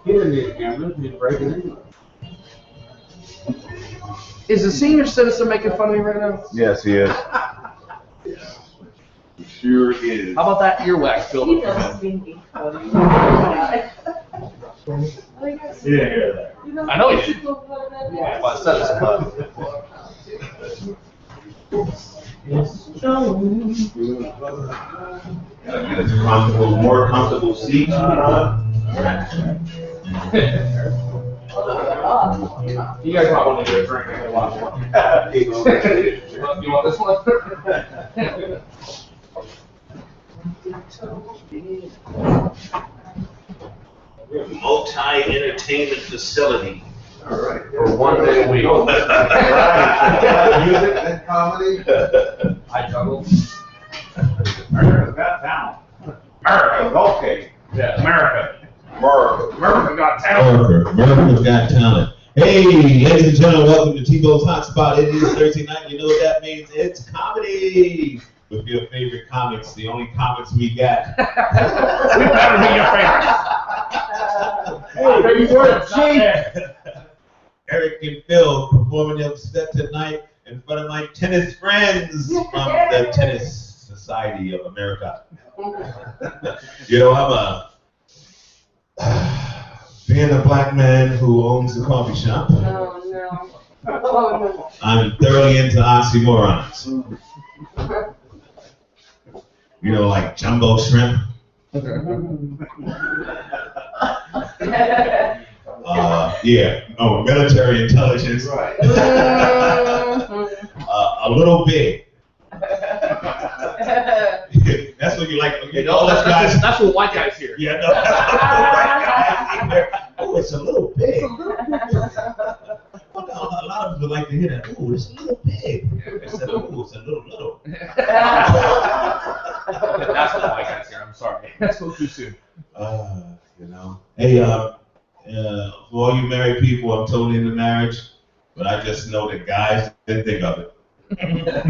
He didn't need a camera. He need break it in. Is the senior citizen making fun of me right now? Yes, he is. He sure is. How about that earwax, Phil? He does stinky. He didn't hear that. I know you did. Well, Well, I said it's Gotta get us comfortable, more comfortable seats. You guys might want to get a drink and watch one. You want this one? Multi-entertainment facility. All right. For 1 day a week. Music and comedy. I juggle. America's got talent. America, okay. Yeah, America. America. America got talent. America's Got Talent. Hey, ladies and gentlemen, welcome to T-Bo's Hotspot. It is Thursday night. You know what that means? It's comedy with your favorite comics. The only comics we got. We better be your favorites. Eric and Phil performing their set tonight in front of my tennis friends from the Tennis Society of America. You know, being a black man who owns a coffee shop, Oh, no. Oh, no. I'm thoroughly into oxymorons. You know, like jumbo shrimp. Military intelligence. Right. A little big. That's what you like. Okay, all those guys. That's what white guys hear. Yeah, no. Oh, it's a little big. A lot of people like to hear that. Oh, it's a little big. I said, oh, it's a little. That's what white guys hear. I'm sorry. That's go too soon. You know. Hey, for all you married people, I'm totally into marriage, but I just know that guys didn't think of it.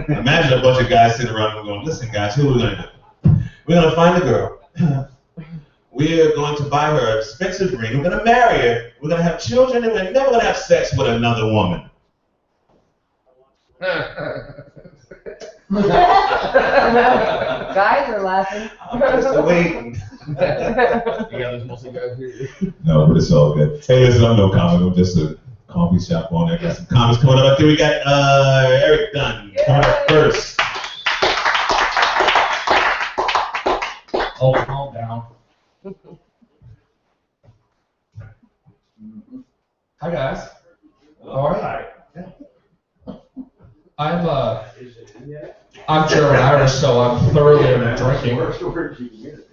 Imagine a bunch of guys sitting around and going, listen, guys, here's what we're going to do. We're going to find a girl. We're going to buy her an expensive ring. We're going to marry her. We're going to have children, and we're never going to have sex with another woman. Guys are laughing. I'm just waiting. Yeah, there's mostly guys here. No, but it's all good. Hey, listen, I'm no comic. I'm just a coffee shop owner. I got some comics coming up. I think we got Eric Dunn coming up first. Oh, calm down. Hi guys. All right. I'm German Irish, so I'm thoroughly into drinking.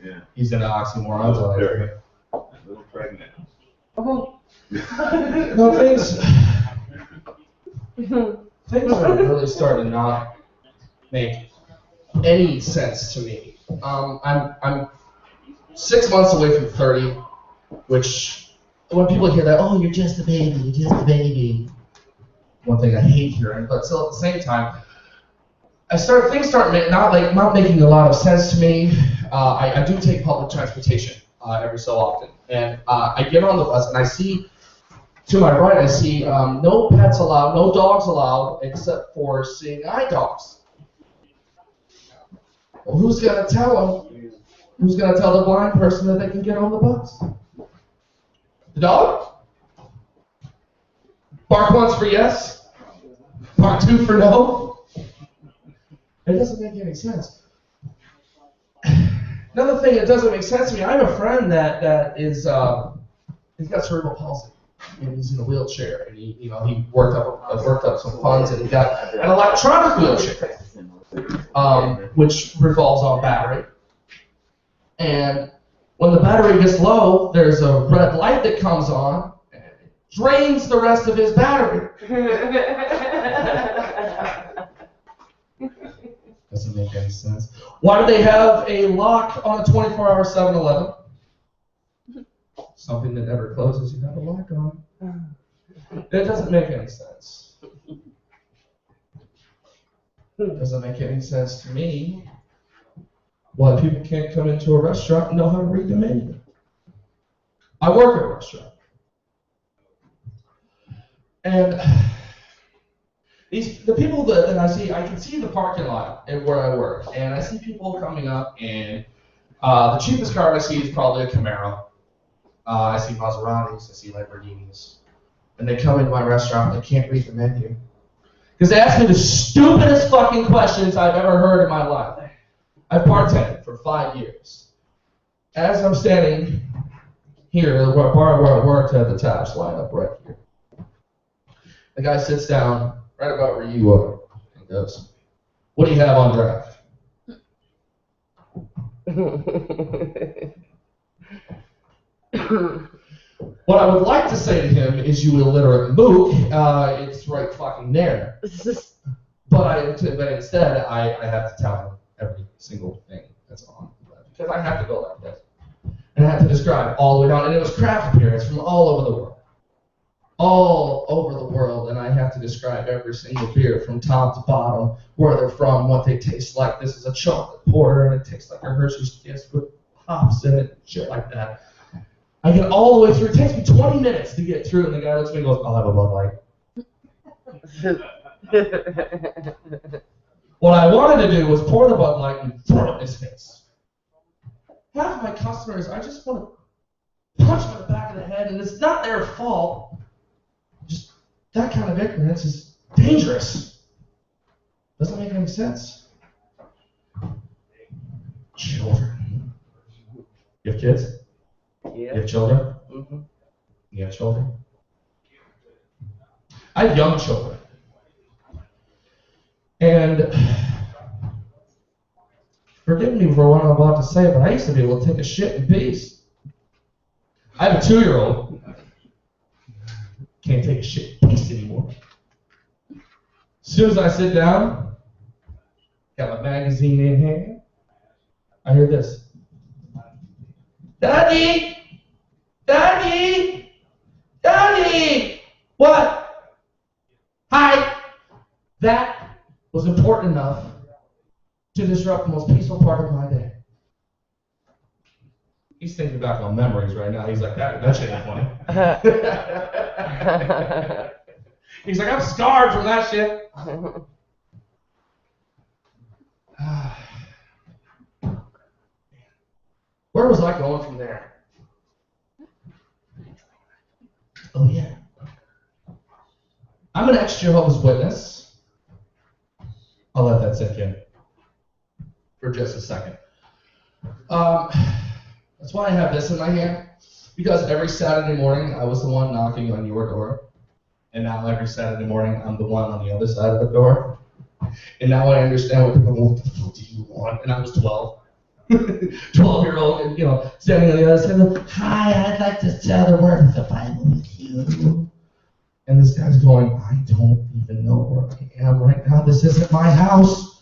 Yeah. He's into oxymorons. A little pregnant. No, things are really starting to not make any sense to me. I'm 6 months away from 30, which when people hear that, oh, you're just a baby. One thing I hate hearing, but still at the same time, things start not making a lot of sense to me. I do take public transportation every so often, and I get on the bus and I see. To my right, I see no pets allowed, no dogs allowed, except for seeing eye dogs. Well, who's gonna tell them? Who's gonna tell the blind person that they can get on the bus? The dog? Bark once for yes, bark two for no. It doesn't make any sense. Another thing that doesn't make sense to me, I have a friend that is he's got cerebral palsy. And he's in a wheelchair, and he worked up some funds, and he got an electronic wheelchair, which revolves on battery. And when the battery gets low, there's a red light that comes on, and it drains the rest of his battery. Doesn't make any sense. Why do they have a lock on a 24-hour 7-Eleven? Something that never closes, you got a lock on. It doesn't make any sense. It doesn't make any sense to me why people can't come into a restaurant and know how to read the menu. I work at a restaurant. And the people that I see, I can see the parking lot and where I work, and I see people coming up, and the cheapest car I see is probably a Camaro. I see Maseratis, I see Lamborghinis, and they come into my restaurant and they can't read the menu. Because they ask me the stupidest fucking questions I've ever heard in my life. I've bartended for 5 years. As I'm standing here, the bar where I worked had the taps lined up right here. The guy sits down right about where you are and goes, "What do you have on draft?" What I would like to say to him is, "You illiterate mook, it's right fucking there." But instead, I have to tell him every single thing that's on because I have to go like this. And I have to describe all the way down. And it was craft beer. It's from all over the world. All over the world. And I have to describe every single beer from top to bottom, where they're from, what they taste like. This is a chocolate porter, and it tastes like a Hershey's Kiss with hops in it, shit like that. I get all the way through. It takes me 20 minutes to get through, and the guy looks at me and goes, "I'll have a Bud Light." What I wanted to do was pour the Bud Light and throw it in his face. Half of my customers, I just want to punch them in the back of the head, and it's not their fault. Just that kind of ignorance is dangerous. Doesn't make any sense. Children. You have kids? You have children? Mm-hmm. You have children? I have young children. And forgive me for what I'm about to say, but I used to be able to take a shit in peace. I have a 2-year-old. Can't take a shit in peace anymore. As soon as I sit down, got my magazine in hand, I hear this. "Daddy! Daddy! Daddy!" "What?" "Hi!" That was important enough to disrupt the most peaceful part of my day. He's thinking back on memories right now. He's like, that shit ain't funny. He's like, I'm scarred from that shit. Where was I going from there? Oh, yeah. I'm an ex-Jehovah's Witness. I'll let that sink in for just a second. That's why I have this in my hand, because every Saturday morning I was the one knocking on your door, and now every Saturday morning I'm the one on the other side of the door, and now I understand what the fuck do you want? And I was 12, 12-year-old, and standing on the other side, "Hi, I'd like to share the word of the Bible with you." And this guy's going, "I don't even know where I am right now. This isn't my house."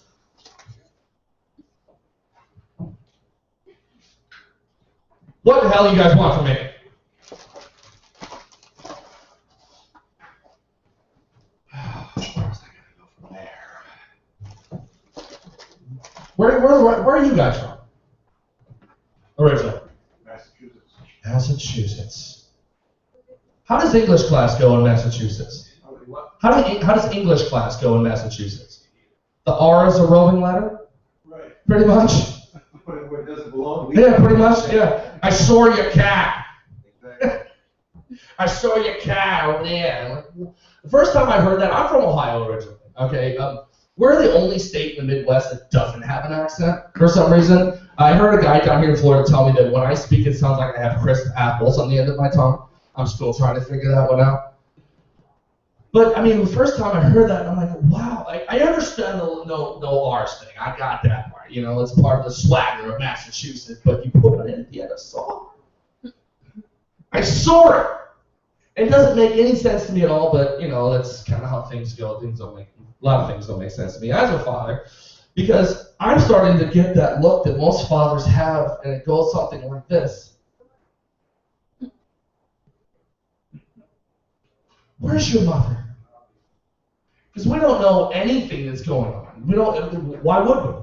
What the hell do you guys want from me? Where's I gonna go from there? Where are you guys from? Originally. Massachusetts. Massachusetts. How does English class go in Massachusetts? How does English class go in Massachusetts? The R is a rolling letter? Right. Pretty much? Where it doesn't belong. Yeah, pretty much, yeah. I saw your cat. Exactly. I saw your cat over there. The first time I heard that, I'm from Ohio originally, okay? We're the only state in the Midwest that doesn't have an accent for some reason. I heard a guy down here in Florida tell me that when I speak, it sounds like I have crisp apples on the end of my tongue. I'm still trying to figure that one out. But, I mean, the first time I heard that, I'm like, wow, I understand the no R's thing. I got that part. It's part of the swagger of Massachusetts, but you put it in at the end of saw. I saw it. It doesn't make any sense to me at all, but, that's kind of how things go. A lot of things don't make sense to me as a father, because I'm starting to get that look that most fathers have, and it goes something like this. Where's your mother? Because we don't know anything that's going on. Why would we?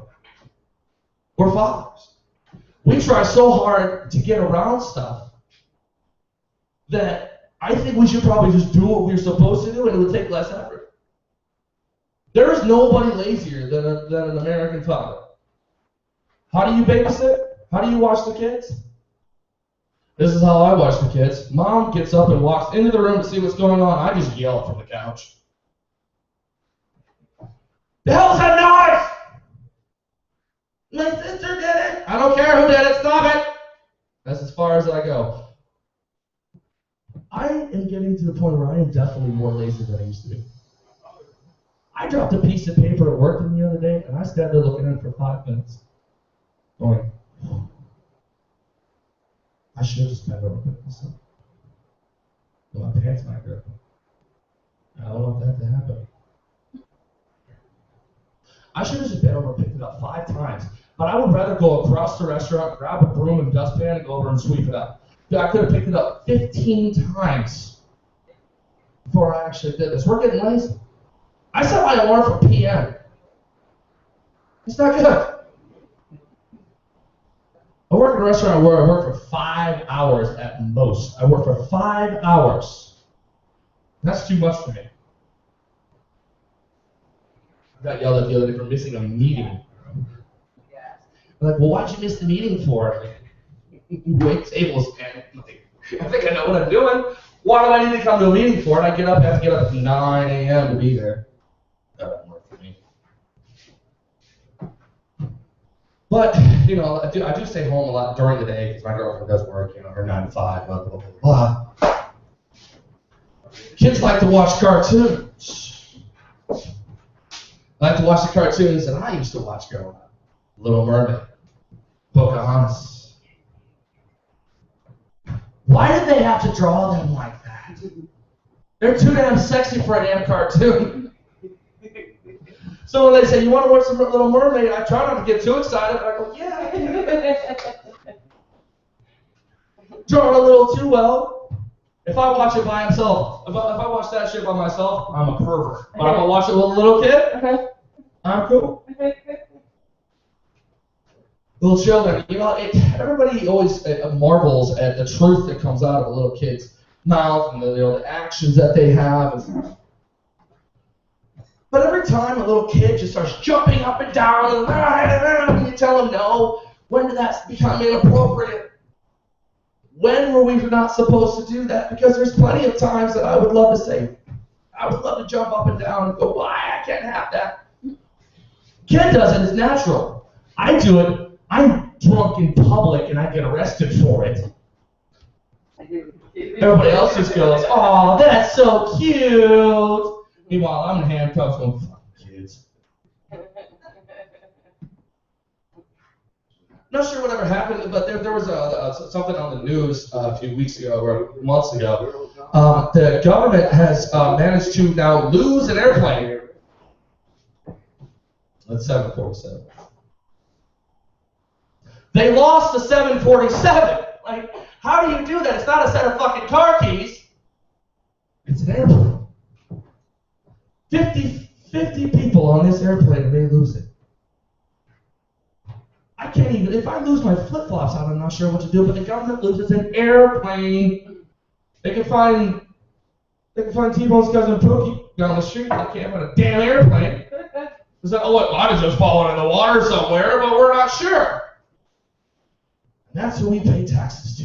We're fathers. We try so hard to get around stuff that I think we should probably just do what we're supposed to do, and it would take less effort. There is nobody lazier than an American father. How do you babysit? How do you watch the kids? This is how I watch the kids. Mom gets up and walks into the room to see what's going on. I just yell from the couch. The hell's that noise? My sister did it. I don't care who did it. Stop it. That's as far as I go. I am getting to the point where I am definitely more lazy than I used to be. I dropped a piece of paper at work the other day, and I sat there looking at it for 5 minutes. Going, I should have just bent over and picked this up. Well, my pants might rip. I don't want that to happen. I should have just bent over and picked it up 5 times. But I would rather go across the restaurant, grab a broom and dustpan, and go over and sweep it up. I could have picked it up 15 times before I actually did this. We're getting lazy. I set my alarm for PM. It's not good. I work in a restaurant where I work for 5 hours at most. I work for 5 hours. That's too much for me. I got yelled at the other day for missing a meeting. I'm like, well, why'd you miss the meeting for? Wait tables and I think I know what I'm doing. Why do I need to come to a meeting for it? I have to get up at 9 a.m. to be there. That doesn't work for me. But, you know, I do stay home a lot during the day because my girlfriend does work, you know, her 9 to 5, blah, blah, blah, blah. Kids like to watch cartoons. I like to watch the cartoons that I used to watch growing up. Little Mermaid, Pocahontas. Why did they have to draw them like that? They're too damn sexy for a damn cartoon. So when they say, you want to watch the Little Mermaid, I try not to get too excited, but I go, yeah. Drawn a little too well. If I watch it by myself, if I watch that shit by myself, I'm a pervert. But if I watch it with a little kid, I'm cool. Little children, you know, everybody always marvels at the truth that comes out of a little kid's mouth and the actions that they have. But every time a little kid just starts jumping up and down and you tell them no, when did that become inappropriate? When were we not supposed to do that? Because there's plenty of times that I would love to say, I would love to jump up and down and go, why? I can't have that. Kid does it, it's natural. I do it. I'm drunk in public and I get arrested for it. Everybody else just goes, oh, that's so cute. Meanwhile, I'm in handcuffs going, fuck kids. Not sure whatever happened, but there was something on the news a few weeks ago or months ago. The government has managed to now lose an airplane. That's 747. They lost the 747. Like, how do you do that? It's not a set of fucking car keys. It's an airplane. 50 people on this airplane and they lose it. I can't even, if I lose my flip-flops out, I'm not sure what to do, but the government loses an airplane. They can find T-Bone's cousin Pookie down the street. They can't find a damn airplane. It's like, oh, it might have just fallen in the water somewhere, but we're not sure. And that's who we pay taxes to.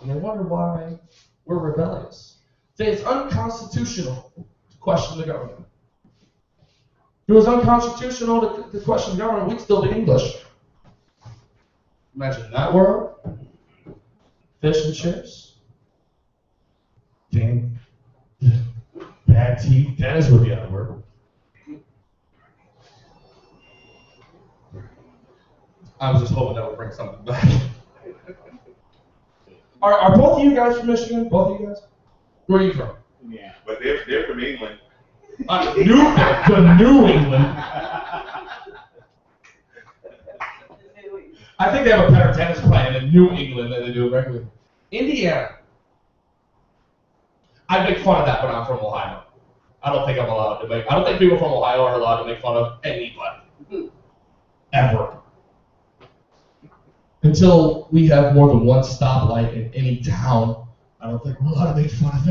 And they wonder why we're rebellious. Say it's unconstitutional to question the government. If it was unconstitutional to question the government, we'd still be English. Imagine that world. Fish and chips. Damn. Bad teeth. Dennis would be on the word. I was just hoping that would bring something back. Are both of you guys from Michigan? Both of you guys? Where are you from? Yeah. But they're from England. New England. I think they have a better tennis plan in New England than they do in regular. Indiana. I make fun of that when I'm from Ohio. I don't think I'm allowed to make. I don't think people from Ohio are allowed to make fun of anybody. Ever. until we have more than one stoplight in any town, I don't think we're allowed to make fun of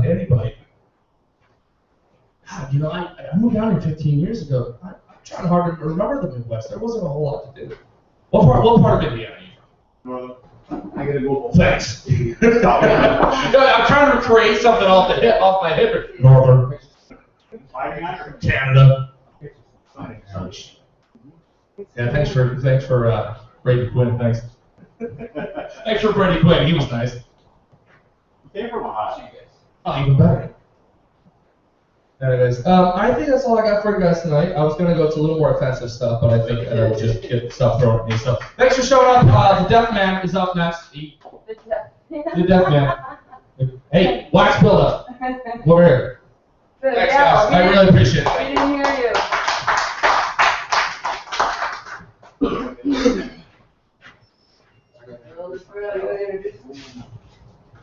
anybody. God, you know, I moved down here 15 years ago. I'm trying hard to remember the Midwest. There wasn't a whole lot to do. What part of Indiana are you from? Northern. I gotta go. Thanks. I'm trying to create something off my head. Northern. Canada. Yeah, thanks for Brady Quinn. Thanks for Brady Quinn. He was nice. Came from Ohio. Oh, even better. Anyways, I think that's all I got for you guys tonight. I was gonna go to a little more offensive stuff, but I think I will just get stuff thrown at me. So thanks for showing up. The Deaf Man is up next. The Deaf Man. Hey, wax buildup. Over here. Good, Thanks, yeah, guys. I really appreciate it. We didn't hear you.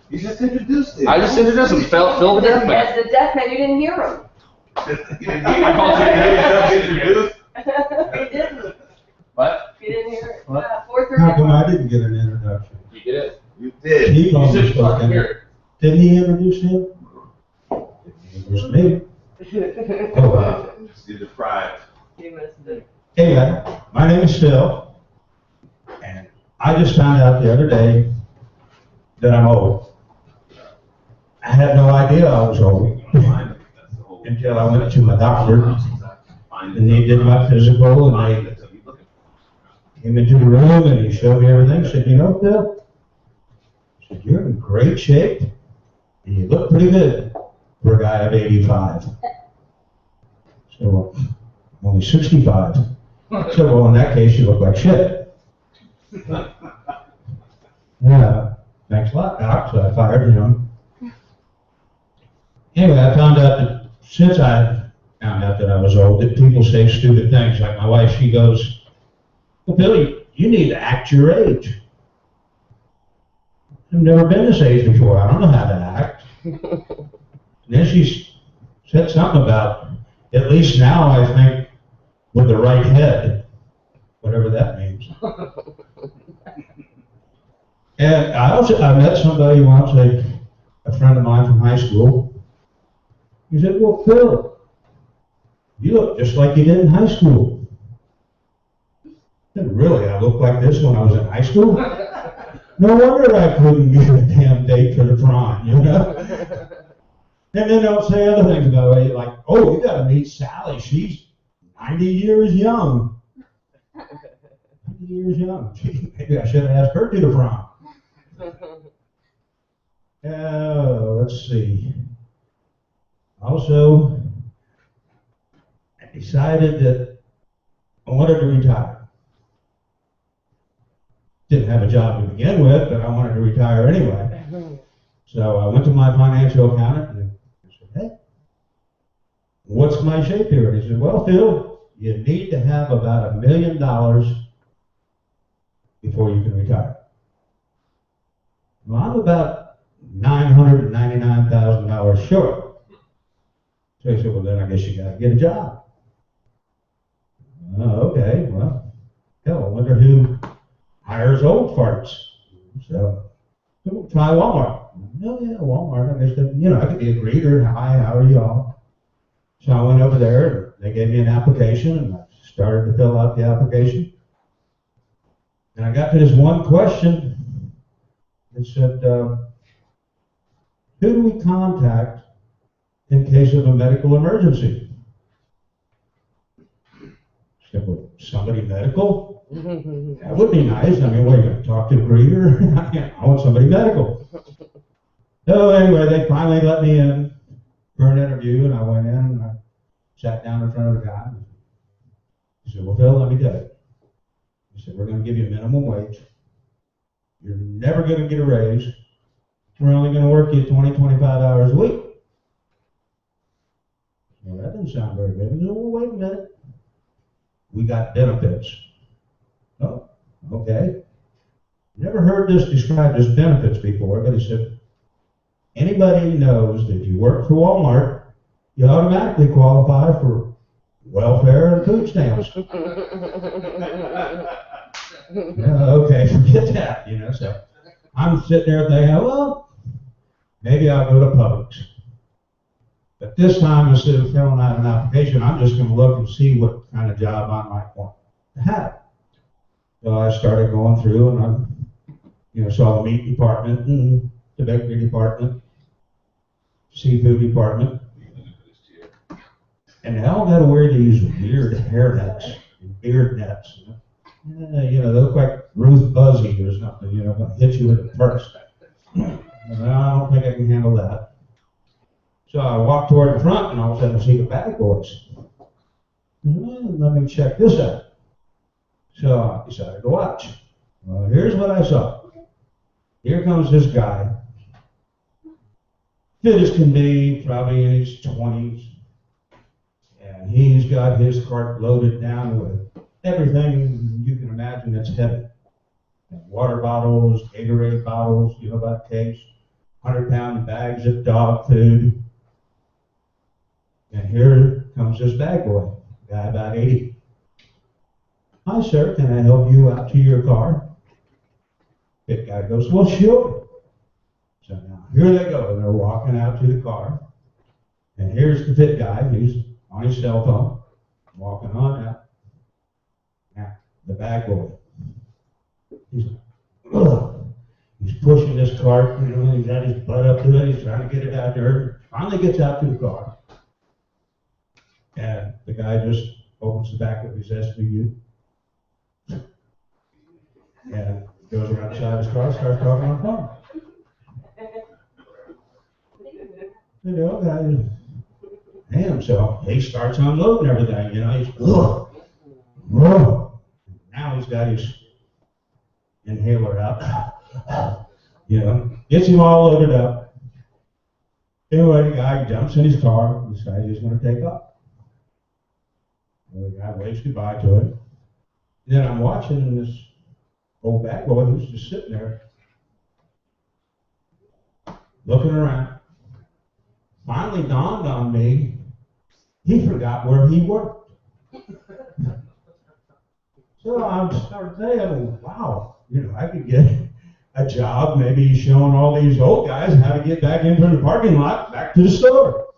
You just introduced him. I just introduced him, Phil the Deaf Man. As the deaf man, you didn't hear him. I called you yourself introduced. You didn't. What? You didn't hear it. What? 4:30. How come I didn't get an introduction? You did it. You did. He You almost said you fucking- fucking hear it. Didn't he introduce him? Didn't introduce me. Oh, wow. You're deprived. You missed it. Hey, my name is Phil, and I just found out the other day that I'm old. I had no idea I was old until I went to my doctor, and he did my physical, and they came into the room, and he showed me everything. Said, you know, Phil, said, you're in great shape, and you look pretty good for a guy of 85. So, I'm only 65. So, well, in that case, you look like shit. Yeah, thanks a lot, Doc. So I fired him. Anyway, I found out that since I found out that I was old, that people say stupid things. Like my wife, she goes, well, Billy, you need to act your age. I've never been this age before. I don't know how to act. And then she said something about, at least now I think, with the right head, whatever that means. And I met somebody once, a friend of mine from high school. He said, well, Phil, you look just like you did in high school. I said, really? I looked like this when I was in high school? No wonder I couldn't get a damn date for the prom, you know? And then they'll say other things about it, like, oh, you gotta meet Sally. She's 90 years young. 90 years young. Gee, maybe I should have asked her to the prom. Let's see. Also, I decided that I wanted to retire. Didn't have a job to begin with, but I wanted to retire anyway. So I went to my financial accountant and I said, hey, what's my shape here? And he said, well, Phil, you need to have about $1 million before you can retire. Well, I'm about $999,000 short. So he said, well, then I guess you got to get a job. Oh, okay, well, hell, I wonder who hires old farts. So we'll try Walmart. Oh, yeah, Walmart. I guess, I could be a greeter. Hi, how are you all? So I went over there, and they gave me an application, and I started to fill out the application. And I got to this one question. It said, who do we contact in case of a medical emergency? I said, well, somebody medical? That would be nice. I mean, what, are you going to talk to a greeter? I want somebody medical. So anyway, they finally let me in for an interview, and I went in, and I sat down in front of the guy. He said, well, Phil, let me tell you. He said, we're going to give you minimum wage. You're never going to get a raise. We're only going to work you 20, 25 hours a week. Well, that didn't sound very good. He said, well, wait a minute. We got benefits. Oh, okay. Never heard this described as benefits before, but he said, anybody who knows that you work for Walmart, you automatically qualify for welfare and food stamps. Okay, forget that, you know, so I'm sitting there thinking, well, maybe I'll go to Publix. But this time, instead of filling out an application, I'm just gonna look and see what kind of job I might want to have. So I started going through and I, saw the meat department and the bakery department, seafood department. And they all gotta wear these weird hair nets, beard nets. They look like Ruth Buzzy or something, gonna hit you with a purse. I don't think I can handle that. So I walked toward the front and all of a sudden I see the bad boys. Let me check this out. So I decided to watch. Well, here's what I saw. Here comes this guy. Fit as can be, probably in his 20s. And he's got his cart loaded down with everything you can imagine that's heavy. Water bottles, Gatorade bottles, about case, 100-pound bags of dog food. And here comes this bag boy, guy about 80. Hi, sir, can I help you out to your car? Fit guy goes, well, sure. So now, here they go. They're walking out to the car. And here's the fit guy. He's on his cell phone, walking on out. Now, the bag boy. He's like, ugh. He's pushing this cart, he's got his butt up to it. He's trying to get it out there. Finally gets out to the car. And the guy just opens the back of his SUV. And goes around the side of his car, starts talking on the phone. Guy, damn, so he starts unloading everything, he's, ugh, ugh. Now he's got his inhaler out, gets him all loaded up. Anyway, the guy jumps in his car, decides he's going to take off. Well, the guy waves goodbye to him. Then I'm watching this old bad boy who's just sitting there, looking around. Finally dawned on me, he forgot where he worked. So I started saying, wow, I could get a job, maybe showing all these old guys how to get back into the parking lot, back to the store.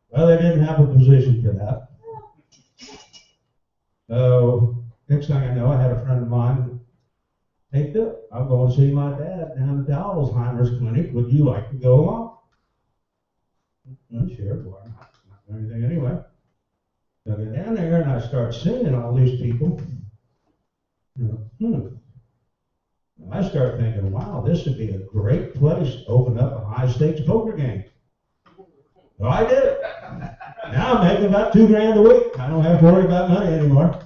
Well, they didn't have a position for that. So next thing I know, I had a friend of mine, hey, Phil, I'm going to see my dad down at the Alzheimer's clinic. Would you like to go along? Sure, boy, not anything anyway. So I go down there and I start seeing all these people. I start thinking, wow, this would be a great place to open up a high-stakes poker game. So I did it. Now I'm making about $2,000 a week. I don't have to worry about money anymore.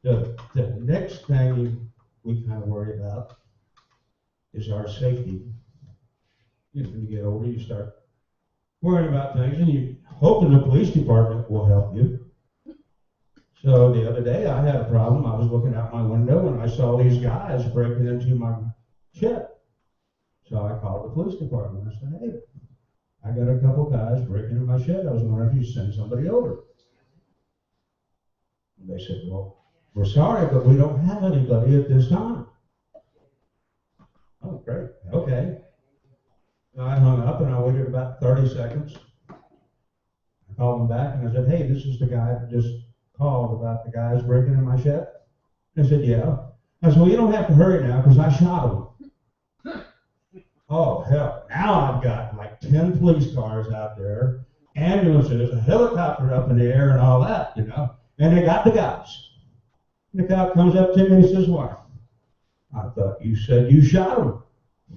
The next thing we kind of worry about is our safety. When you get older, you start worrying about things, and you hope the police department will help you. So the other day, I had a problem. I was looking out my window, and I saw these guys breaking into my shed. So I called the police department. I said, hey, I got a couple guys breaking in my shed. I was wondering if you'd send somebody over. And they said, well, we're sorry, but we don't have anybody at this time. Oh, great. Okay. I hung up and I waited about 30 seconds. I called them back and I said, hey, this is the guy that just called about the guys breaking in my shed. They said, yeah. I said, well, you don't have to hurry now because I shot them. Oh, hell. Now I've got like 10 police cars out there, ambulances, a helicopter up in the air and all that, and they got the guys. And the cop comes up to me and says, what? I thought you said you shot him.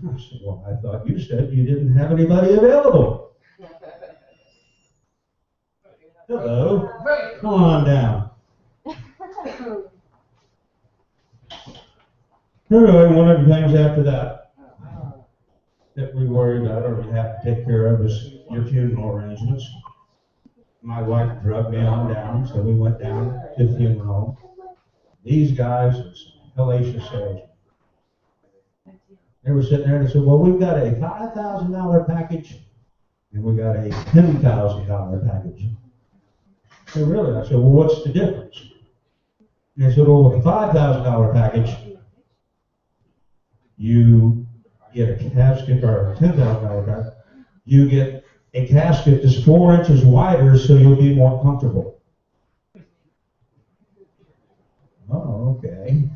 I said, well, I thought you said you didn't have anybody available. Hello. Come on down. Anyway, one of the things after that we worry about or we have to take care of is your funeral arrangements. My wife drugged me on down, so we went down to the funeral home. These guys are hellacious salesmen. They were sitting there and they said, well, we've got a $5,000 package and we got a $10,000 package. said, really? I said, well, what's the difference? And they said, well, with a $5,000 package, you get a casket, or a $10,000 package, you get a casket that's 4 inches wider so you'll be more comfortable. Oh, okay.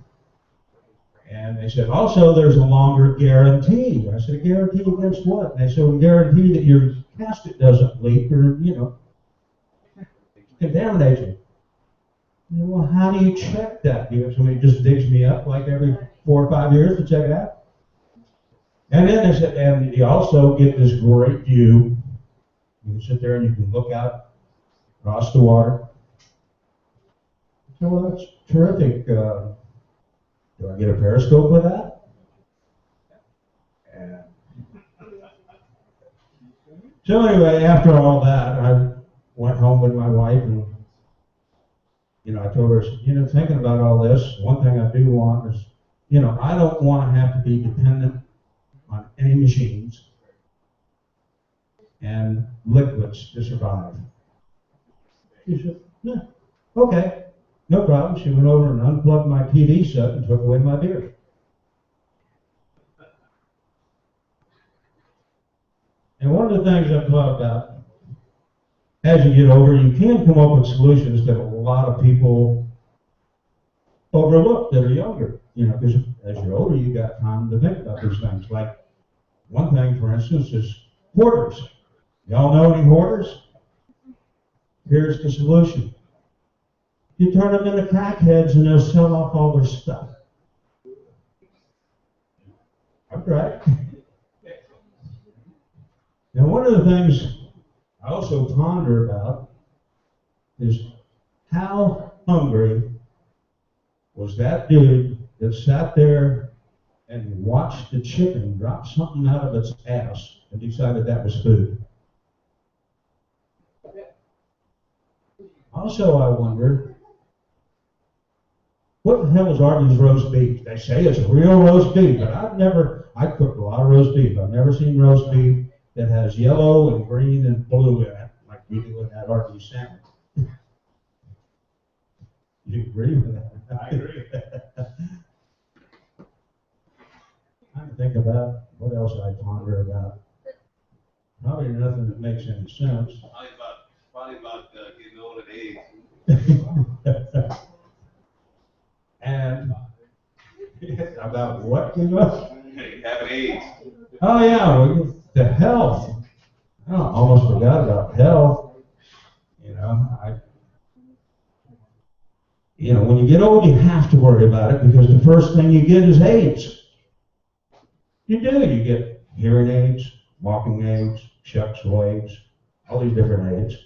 And they said, also, there's a longer guarantee. I said, a guarantee against what? And they said, a guarantee that your casket doesn't leak or, contaminate you. And, well, how do you check that? Somebody just digs me up like every 4 or 5 years to check it out? And then they said, and you also get this great view. You can sit there and you can look out across the water. So, well, that's terrific. Do I get a periscope with that? And so anyway, after all that, I went home with my wife and, I told her, thinking about all this, one thing I do want is, I don't want to have to be dependent on any machines and liquids to survive. She said, yeah, okay. No problem. She went over and unplugged my TV set and took away my beer. And one of the things I've thought about, as you get older, you can come up with solutions that a lot of people overlook that are younger. Because as you're older, you got time to think about these things. Like one thing, for instance, is hoarders. Y'all know any hoarders? Here's the solution. You turn them into crackheads and they'll sell off all their stuff. That's right. Now, one of the things I also ponder about is how hungry was that dude that sat there and watched the chicken drop something out of its ass and decided that was food. Also, I wonder, what the hell is Arby's roast beef? They say it's real roast beef, but I cooked a lot of roast beef. I've never seen roast beef that has yellow and green and blue in it, like we do in that Arby's sandwich. You agree with that? I agree. I think about what else I ponder about. Probably nothing that makes any sense. Probably about getting old and age. And about what, Having AIDS. Oh yeah, the health. I almost forgot about health. When you get old, you have to worry about it because the first thing you get is AIDS. You do. You get hearing aids, walking aids, sexual aids, all these different aids.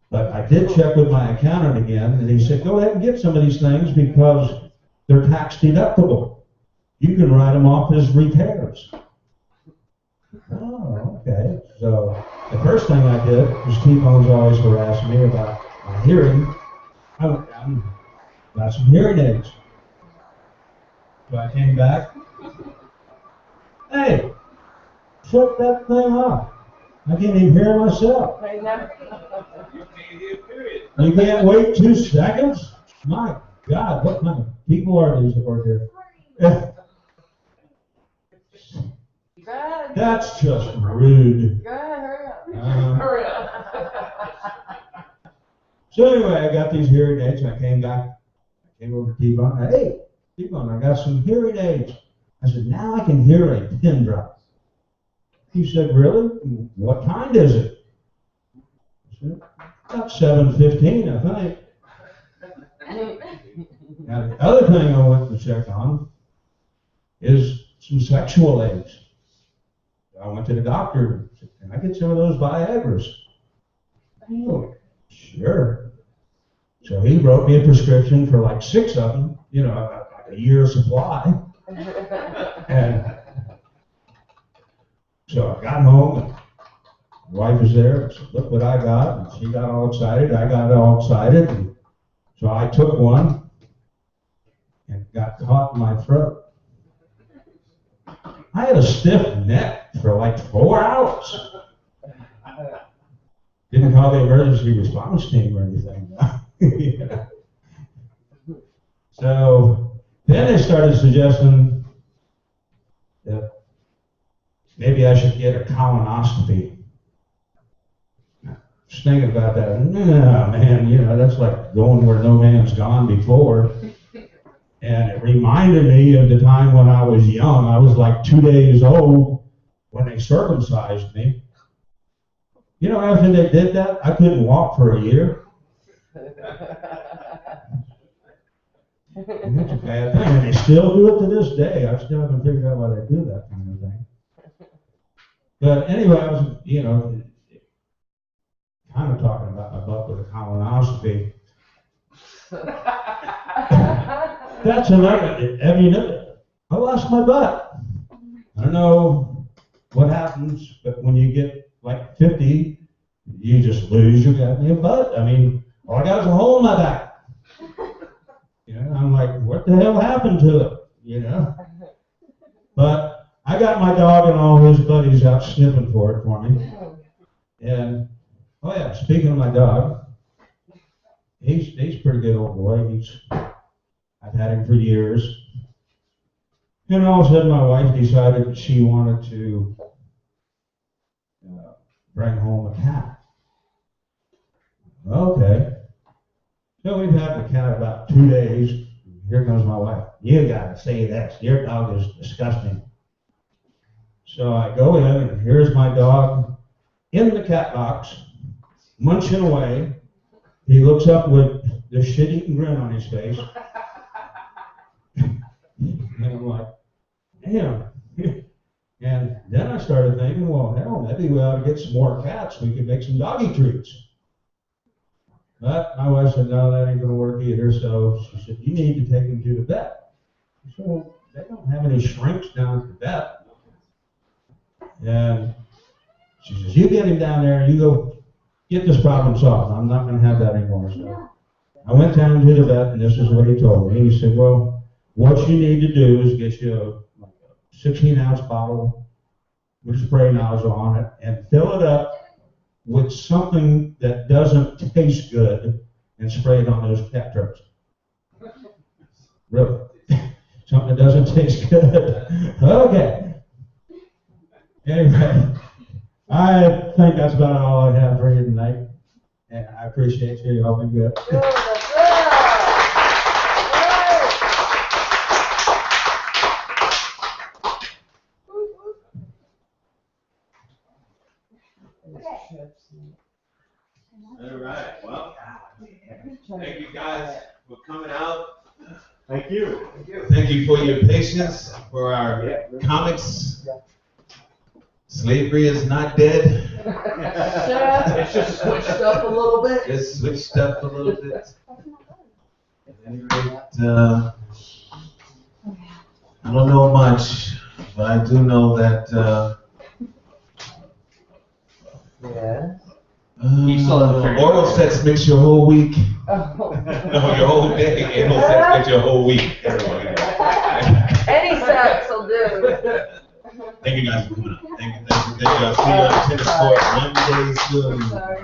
But I did check with my accountant again, and he said, go ahead and get some of these things because they're tax deductible. You can write them off as repairs. Oh, okay. So the first thing I did was T-Bone's always harassing me about my hearing. I went down and got some hearing aids. So I came back. Hey, shut that thing off. I can't even hear myself. Right now. You can't hear, period. You can't wait 2 seconds? My God, what kind of people are these over here? Good. That's just rude. Good. Hurry up. Hurry up. So anyway, I got these hearing aids, and I came back. I came over to T-Bone. Hey, T-Bone, I got some hearing aids. I said, now I can hear a pin drop. He said, really? What kind is it? I said, about 715, I think. Now, the other thing I went to check on is some sexual aids. I went to the doctor and said, can I get some of those Viagras? Oh, sure. So he wrote me a prescription for like 6 of them, like a year's supply. And so I got home, and my wife was there, and said, look what I got. And she got all excited, I got all excited. And so I took one and got caught in my throat. I had a stiff neck for like 4 hours. Didn't call the emergency response team or anything. You know? So then they started suggesting that maybe I should get a colonoscopy. Just thinking about that, nah, man, you know, that's like going where no man's gone before. And it reminded me of the time when I was young. I was like 2 days old when they circumcised me. You know, after they did that, I couldn't walk for a year. And that's a bad thing. And they still do it to this day. I still haven't figured out why they do that kind of thing. But anyway, I was, you know, kind of talking about my butt with a colonoscopy. That's another, I mean, I lost my butt. I don't know what happens, but when you get like 50, you just lose your goddamn butt. I mean, all I got is a hole in my back. You know, I'm like, what the hell happened to it? You know? But I got my dog and all his buddies out sniffing for it for me. And, oh yeah, speaking of my dog, he's a pretty good old boy. I've had him for years. And all of a sudden my wife decided that she wanted to bring home a cat. Okay. So we've had the cat about 2 days. Here comes my wife. You gotta say this. Your dog is disgusting. So I go in and here's my dog in the cat box, munching away. He looks up with this shit-eating grin on his face. And I'm like, damn. And then I started thinking, well, hell, maybe we ought to get some more cats. We could make some doggy treats. But my wife said, no, that ain't going to work either. So she said, you need to take him to the vet. So they don't have any shrinks down at the vet. And she says, you get him down there and you go get this problem solved. I'm not going to have that anymore. So I went down to the vet and this is what he told me. He said, well, what you need to do is get you a 16-ounce bottle with a spray nozzle on it and fill it up with something that doesn't taste good and spray it on those cat turds. Really. Something that doesn't taste good. Okay. Anyway, I think that's about all I have for you tonight. And I appreciate you. Y'all been good. All right, well, thank you guys for coming out. Thank you. Thank you for your patience for our comics. Slavery is not dead. It's just switched up a little bit. It's switched up a little bit. At any rate, I don't know much, but I do know that Yeah. oral sex makes your whole week. Oh. No, your whole day. Anal sex makes your whole week. Any sex will do. Thank you guys for coming out. Thank you. I'll see you on the tennis court one day soon. Sorry.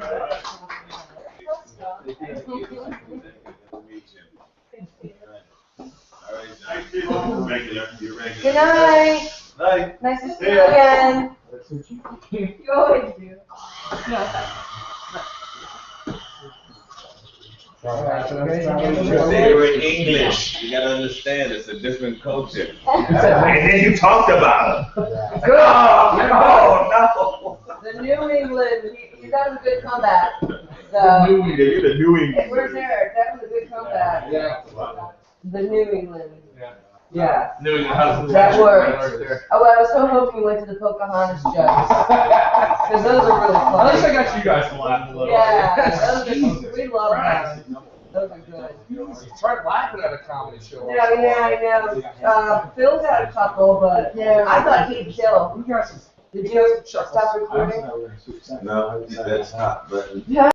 All right, thank you. Regular, you're regular. Good night. Night. Nice to see you again. You always do. They were in English. You gotta understand, it's a different culture. And then you talked about it. Good. Oh, no. The New England, you got a good comeback. You're the New England. Where's Eric? That was a good comeback. Yeah. The New England. Yeah. New England has That worked. Oh, I was so hoping you went to the Pocahontas jokes. Because those are really funny. At least I got you guys to laugh a little. Yeah, those are, we love those. Those are good. Start laughing at a comedy show. Yeah, I know. Phil got a couple, but I thought he'd chill. You guys Did you stop recording? No, that's not, but. Yeah.